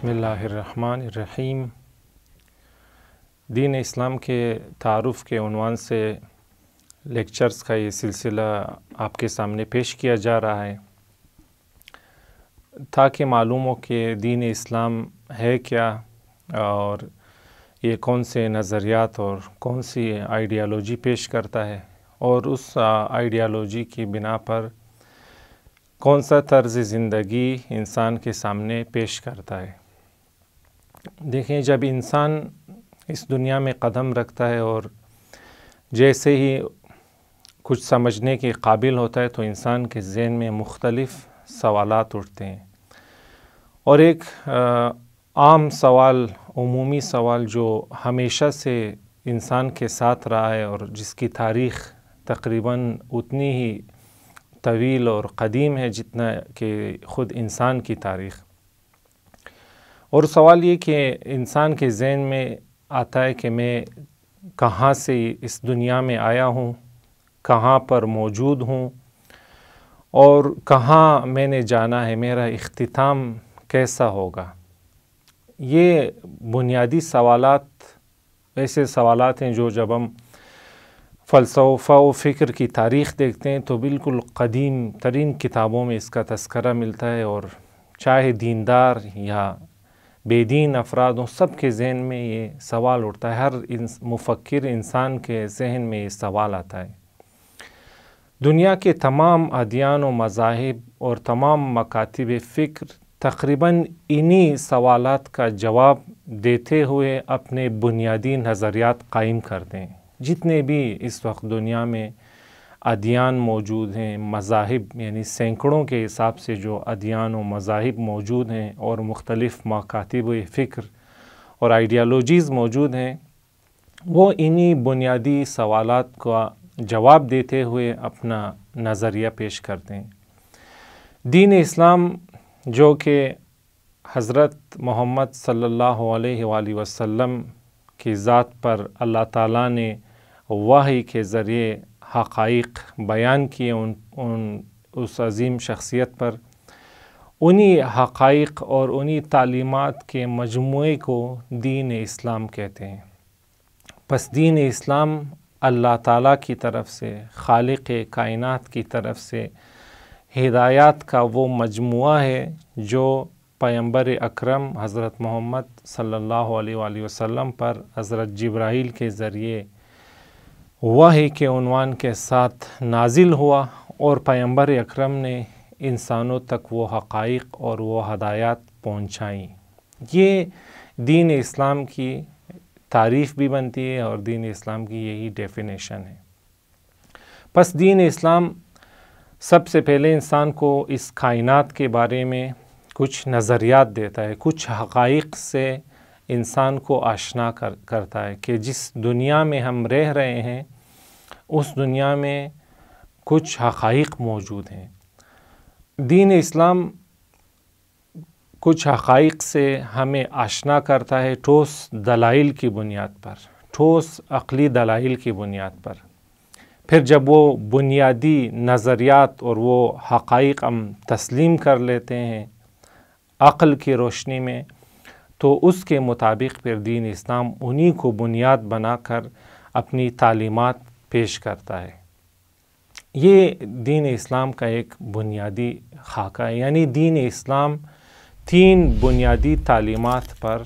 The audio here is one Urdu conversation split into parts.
بسم اللہ الرحمن الرحیم۔ دین اسلام کے تعارف کے عنوان سے لیکچرز کا یہ سلسلہ آپ کے سامنے پیش کیا جا رہا ہے تاکہ معلوم ہو کہ دین اسلام ہے کیا اور یہ کون سے نظریات اور کون سی آئیڈیالوجی پیش کرتا ہے اور اس آئیڈیالوجی کی بنا پر کون سا طرز زندگی انسان کے سامنے پیش کرتا ہے۔ دیکھیں، جب انسان اس دنیا میں قدم رکھتا ہے اور جیسے ہی کچھ سمجھنے کے قابل ہوتا ہے تو انسان کے ذہن میں مختلف سوالات اٹھتے ہیں، اور ایک عام سوال، عمومی سوال جو ہمیشہ سے انسان کے ساتھ رہا ہے اور جس کی تاریخ تقریباً اتنی ہی طویل اور قدیم ہے جتنا کہ خود انسان کی تاریخ، اور سوال یہ کہ انسان کے ذہن میں آتا ہے کہ میں کہاں سے اس دنیا میں آیا ہوں، کہاں پر موجود ہوں اور کہاں میں نے جانا ہے، میرا اختتام کیسا ہوگا۔ یہ بنیادی سوالات ایسے سوالات ہیں جو جب ہم فلسفہ و فکر کی تاریخ دیکھتے ہیں تو بالکل قدیم ترین کتابوں میں اس کا تذکرہ ملتا ہے، اور چاہے دیندار یا بے دین افراد ہوں، سب کے ذہن میں یہ سوال اٹھتا ہے، ہر مفکر انسان کے ذہن میں یہ سوال آتا ہے۔ دنیا کے تمام ادیان و مذاہب اور تمام مکاتب فکر تقریباً انہی سوالات کا جواب دیتے ہوئے اپنے بنیادی نظریات قائم کرتے ہیں۔ جتنے بھی اس وقت دنیا میں ادیان موجود ہیں، مذاہب یعنی سینکڑوں کے حساب سے جو ادیان و مذاہب موجود ہیں اور مختلف مکاتب فکر اور آئیڈیالوجیز موجود ہیں، وہ انہی بنیادی سوالات کا جواب دیتے ہوئے اپنا نظریہ پیش کرتے ہیں۔ دین اسلام جو کہ حضرت محمد صلی اللہ علیہ وآلہ وسلم کی ذات پر اللہ تعالیٰ نے وحی کے ذریعے حقائق بیان کیے، اس عظیم شخصیت پر، انہی حقائق اور انہی تعلیمات کے مجموعے کو دین اسلام کہتے ہیں۔ پس دین اسلام اللہ تعالیٰ کی طرف سے، خالق کائنات کی طرف سے ہدایات کا وہ مجموعہ ہے جو پیغمبر اکرم حضرت محمد صلی اللہ علیہ وآلہ وسلم پر حضرت جبرائیل کے ذریعے وحی کے عنوان کے ساتھ نازل ہوا، اور پیغمبر اکرم نے انسانوں تک وہ حقائق اور وہ ہدایات پہنچائیں۔ یہ دین اسلام کی تعریف بھی بنتی ہے اور دین اسلام کی یہی ڈیفینیشن ہے۔ پس دین اسلام سب سے پہلے انسان کو اس کائنات کے بارے میں کچھ نظریات دیتا ہے، کچھ حقائق سے انسان کو آشنا کرتا ہے کہ جس دنیا میں ہم رہ رہے ہیں اس دنیا میں کچھ حقائق موجود ہیں۔ دین اسلام کچھ حقائق سے ہمیں آشنا کرتا ہے ٹھوس دلائل کی بنیاد پر، ٹھوس عقلی دلائل کی بنیاد پر۔ پھر جب وہ بنیادی نظریات اور وہ حقائق ہم تسلیم کر لیتے ہیں عقل کی روشنی میں، تو اس کے مطابق پھر دین اسلام انہی کو بنیاد بنا کر اپنی تعلیمات پیش کرتا ہے۔ یہ دین اسلام کا ایک بنیادی خاکہ ہے، یعنی دین اسلام 3 بنیادی تعلیمات پر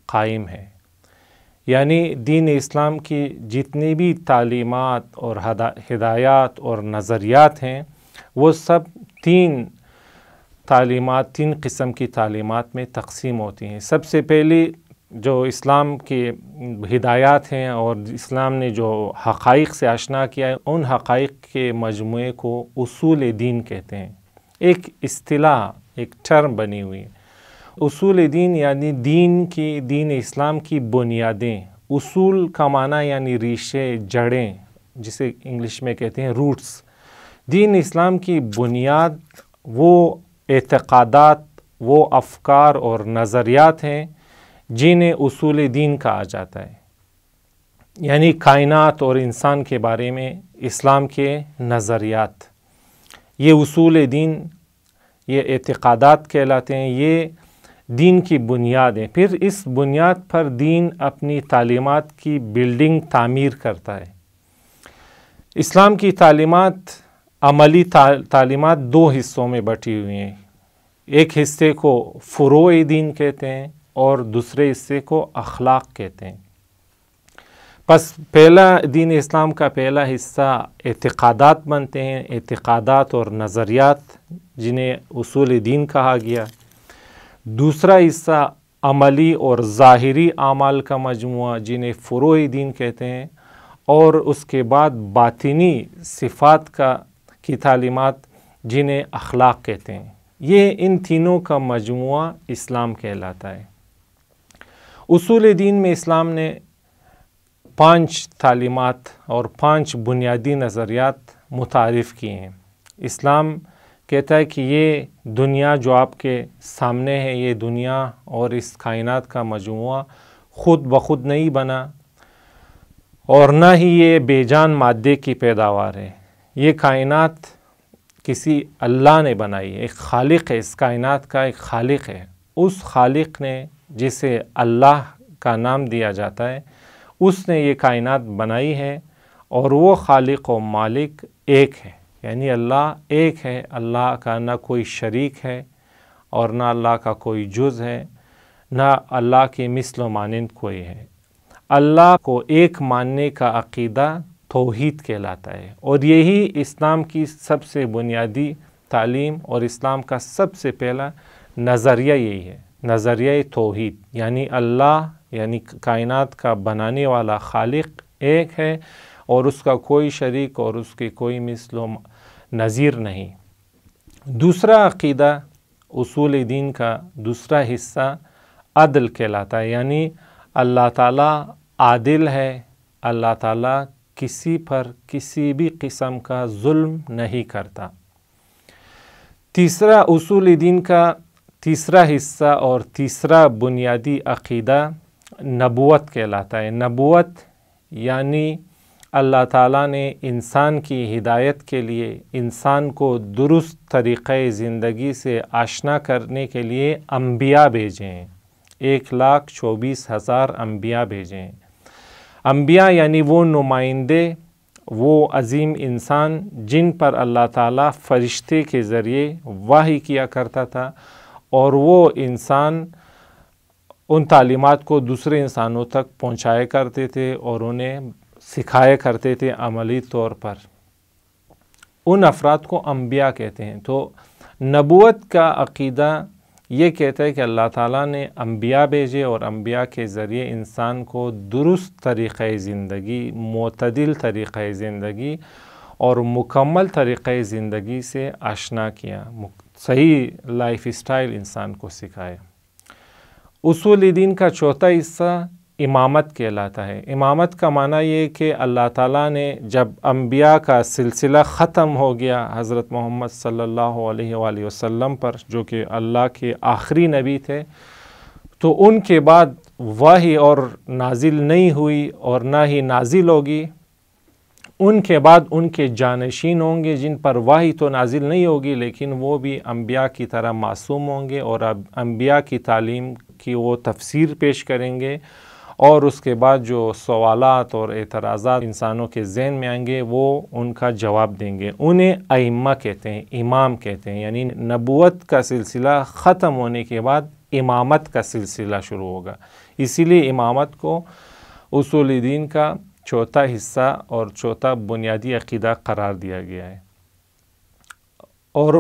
قائم ہے۔ یعنی دین اسلام کی جتنی بھی تعلیمات اور ہدایات اور نظریات ہیں وہ سب 3 تعلیمات، 3 قسم کی تعلیمات میں تقسیم ہوتی ہیں۔ سب سے پہلی جو اسلام کی ہدایات ہیں اور اسلام نے جو حقائق سے آشنا کیا ہے، ان حقائق کے مجموعے کو اصول دین کہتے ہیں۔ ایک اصطلاح، ایک ٹرم بنی ہوئی ہے۔ اصول دین یعنی دین اسلام کی بنیادیں۔ اصول کا معنی یعنی ریشے، جڑیں، جسے انگلش میں کہتے ہیں روٹس۔ دین اسلام کی بنیاد وہ اعتقادات، وہ افکار اور نظریات ہیں جنہیں اصول دین کہا جاتا ہے، یعنی کائنات اور انسان کے بارے میں اسلام کے نظریات۔ یہ اصول دین، یہ اعتقادات کہلاتے ہیں۔ یہ دین کی بنیادیں، پھر اس بنیاد پر دین اپنی تعلیمات کی بلڈنگ تعمیر کرتا ہے۔ اسلام کی تعلیمات، عملی تعلیمات دو حصوں میں بٹی ہوئی ہیں، ایک حصے کو فروع دین کہتے ہیں اور دوسرے حصے کو اخلاق کہتے ہیں۔ پس پہلا دین اسلام کا پہلا حصہ اعتقادات بنتے ہیں، اعتقادات اور نظریات جنہیں اصول دین کہا گیا۔ دوسرا حصہ عملی اور ظاہری اعمال کا مجموعہ جنہیں فروع دین کہتے ہیں، اور اس کے بعد باطنی صفات کی تعلیمات جنہیں اخلاق کہتے ہیں۔ یہ ان تینوں کا مجموعہ اسلام کہلاتا ہے۔ اصول دین میں اسلام نے 5 تعلیمات اور 5 بنیادی نظریات متعارف کیے ہیں۔ اسلام کہتا ہے کہ یہ دنیا جو آپ کے سامنے ہے، یہ دنیا اور اس کائنات کا مجموعہ خود بخود نہیں بنا، اور نہ ہی یہ بے جان مادے کی پیداوار ہے۔ یہ کائنات کسی اللہ نے بنائی ہے، ایک خالق ہے، اس کائنات کا ایک خالق ہے۔ اس خالق نے، جسے اللہ کا نام دیا جاتا ہے، اس نے یہ کائنات بنائی ہے، اور وہ خالق و مالک ایک ہے، یعنی اللہ ایک ہے۔ اللہ کا نہ کوئی شریک ہے اور نہ اللہ کا کوئی جز ہے، نہ اللہ کی مثل و مانند کوئی ہے۔ اللہ کو ایک ماننے کا عقیدہ توحید کہلاتا ہے، اور یہی اسلام کی سب سے بنیادی تعلیم اور اسلام کا سب سے پہلا نظریہ یہی ہے، نظریہ توحید، یعنی اللہ، یعنی کائنات کا بنانے والا خالق ایک ہے، اور اس کا کوئی شریک اور اس کی کوئی مثل و نظیر نہیں۔ دوسرا عقیدہ اصول دین کا دوسرا حصہ عدل کہلاتا ہے، یعنی اللہ تعالیٰ عادل ہے، اللہ تعالیٰ کسی پر کسی بھی قسم کا ظلم نہیں کرتا۔ تیسرا اصول دین کا تیسرا حصہ اور تیسرا بنیادی عقیدہ نبوت کہلاتا ہے۔ نبوت یعنی اللہ تعالیٰ نے انسان کی ہدایت کے لیے، انسان کو درست طریقہ زندگی سے آشنا کرنے کے لیے انبیاء بھیجے ہیں، 1,24,000 انبیاء بھیجے ہیں۔ انبیاء یعنی وہ نمائندے، وہ عظیم انسان جن پر اللہ تعالیٰ فرشتے کے ذریعے وحی کیا کرتا تھا، اور وہ انسان ان تعلیمات کو دوسرے انسانوں تک پہنچایا کرتے تھے اور انہیں سکھایا کرتے تھے عملی طور پر۔ ان افراد کو انبیاء کہتے ہیں۔ تو نبوت کا عقیدہ یہ کہتا ہے کہ اللہ تعالیٰ نے انبیاء بھیجے، اور انبیاء کے ذریعے انسان کو درست طریقہ زندگی، معتدل طریقہ زندگی اور مکمل طریقہ زندگی سے آشنا کیا، صحیح لائف اسٹائل انسان کو سکھایا۔ اصول دین کا چوتھا حصہ امامت کہلاتا ہے۔ امامت کا معنی یہ کہ اللہ تعالیٰ نے جب انبیاء کا سلسلہ ختم ہو گیا حضرت محمد صلی اللہ علیہ وآلہ وسلم پر، جو کہ اللہ کے آخری نبی تھے، تو ان کے بعد وحی اور نازل نہیں ہوئی اور نہ ہی نازل ہوگی۔ ان کے بعد ان کے جانشین ہوں گے جن پر وحی تو نازل نہیں ہوگی، لیکن وہ بھی انبیاء کی طرح معصوم ہوں گے، اور اب انبیاء کی تعلیم کی وہ تفسیر پیش کریں گے، اور اس کے بعد جو سوالات اور اعتراضات انسانوں کے ذہن میں آئیں گے وہ ان کا جواب دیں گے۔ انہیں ائمہ کہتے ہیں، امام کہتے ہیں، یعنی نبوت کا سلسلہ ختم ہونے کے بعد امامت کا سلسلہ شروع ہوگا۔ اسی لیے امامت کو اصول دین کا چوتھا حصہ اور چوتھا بنیادی عقیدہ قرار دیا گیا ہے۔ اور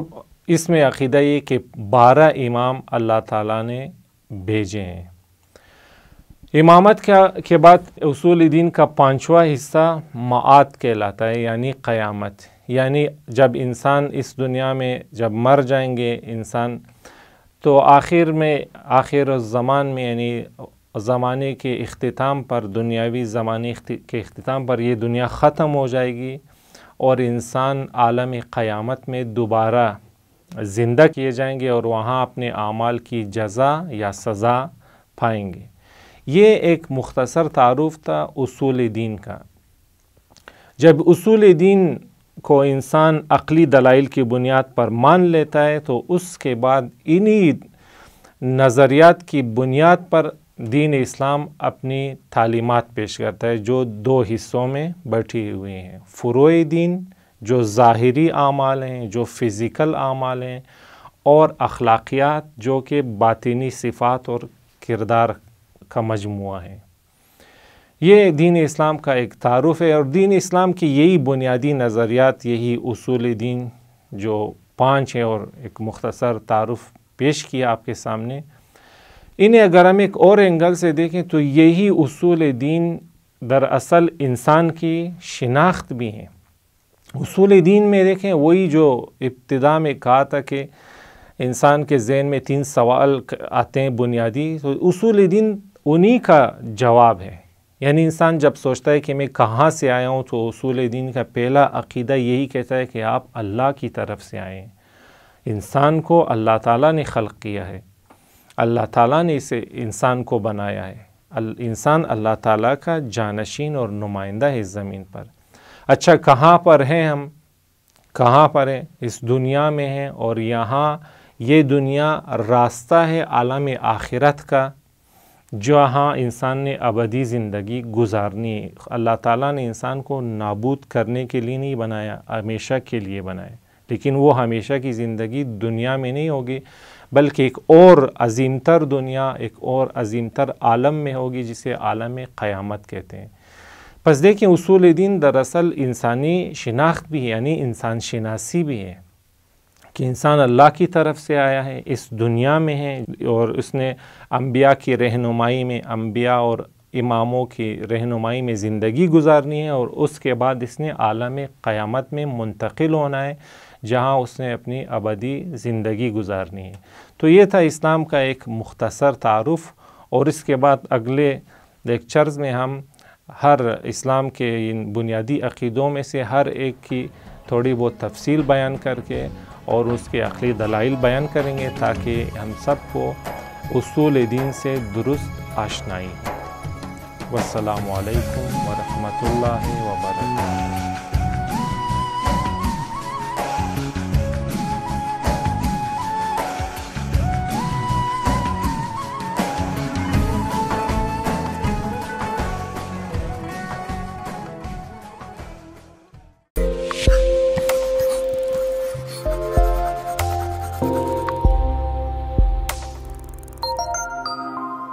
اس میں عقیدہ یہ کہ 12 امام اللہ تعالیٰ نے بھیجے ہیں۔ امامت کے بعد اصول دین کا 5واں حصہ معاد کہلاتا ہے، یعنی قیامت، یعنی جب انسان اس دنیا میں جب مر جائیں گے انسان، تو آخر الزمان میں، یعنی زمانے کے اختتام پر، دنیاوی زمانے کے اختتام پر یہ دنیا ختم ہو جائے گی، اور انسان عالم قیامت میں دوبارہ زندہ کیے جائیں گے، اور وہاں اپنے اعمال کی جزا یا سزا پائیں گے۔ یہ ایک مختصر تعارف تھا اصول دین کا۔ جب اصول دین کو انسان عقلی دلائل کی بنیاد پر مان لیتا ہے، تو اس کے بعد انہی نظریات کی بنیاد پر دین اسلام اپنی تعلیمات پیش کرتا ہے، جو 2 حصوں میں بٹی ہوئی ہیں۔ فروع دین جو ظاہری اعمال ہیں، جو فزیکل اعمال ہیں، اور اخلاقیات جو کہ باطنی صفات اور کردار کا مجموعہ ہے۔ یہ دین اسلام کا ایک تعارف ہے، اور دین اسلام کی یہی بنیادی نظریات، یہی اصول دین جو 5 ہیں، اور ایک مختصر تعارف پیش کیا آپ کے سامنے، انہیں اگر ہم ایک اور اینگل سے دیکھیں تو یہی اصول دین دراصل انسان کی شناخت بھی ہیں۔ اصول دین میں دیکھیں، وہی جو ابتدا میں کہا تھا کہ انسان کے ذہن میں 3 سوال آتے ہیں بنیادی، تو اصول دین انہی کا جواب ہے۔ یعنی انسان جب سوچتا ہے کہ میں کہاں سے آیا ہوں، تو اصول دین کا پہلا عقیدہ یہی کہتا ہے کہ آپ اللہ کی طرف سے آئے ہیں۔ انسان کو اللہ تعالیٰ نے خلق کیا ہے، اللہ تعالیٰ نے اسے انسان کو بنایا ہے، انسان اللہ تعالیٰ کا جانشین اور نمائندہ ہے اس زمین پر۔ اچھا، کہاں پر ہیں ہم؟ کہاں پر ہیں؟ اس دنیا میں ہیں، اور یہاں یہ دنیا راستہ ہے عالم آخرت کا، جہاں انسان نے ابدی زندگی گزارنی ہے۔ اللہ تعالیٰ نے انسان کو نابود کرنے کے لیے نہیں بنایا، ہمیشہ کے لیے بنایا، لیکن وہ ہمیشہ کی زندگی دنیا میں نہیں ہوگی، بلکہ ایک اور عظیم تر دنیا، ایک اور عظیم تر عالم میں ہوگی، جسے عالم قیامت کہتے ہیں۔ پس دیکھیں، اصول دین دراصل انسانی شناخت بھی ہے، یعنی انسان شناسی بھی ہے، کہ انسان اللہ کی طرف سے آیا ہے، اس دنیا میں ہے، اور اس نے انبیاء کی رہنمائی میں، انبیاء اور اماموں کی رہنمائی میں زندگی گزارنی ہے، اور اس کے بعد اس نے عالم قیامت میں منتقل ہونا ہے، جہاں اس نے اپنی ابدی زندگی گزارنی ہے۔ تو یہ تھا اسلام کا ایک مختصر تعارف، اور اس کے بعد اگلے لیکچرز میں ہم ہر اسلام کے ان بنیادی عقیدوں میں سے ہر ایک کی تھوڑی بہت تفصیل بیان کر کے اور اس کے عقلی دلائل بیان کریں گے، تاکہ ہم سب کو اصول دین سے درست آشنائی ہو۔ والسلام علیکم ورحمۃ اللہ وبرکاتہ۔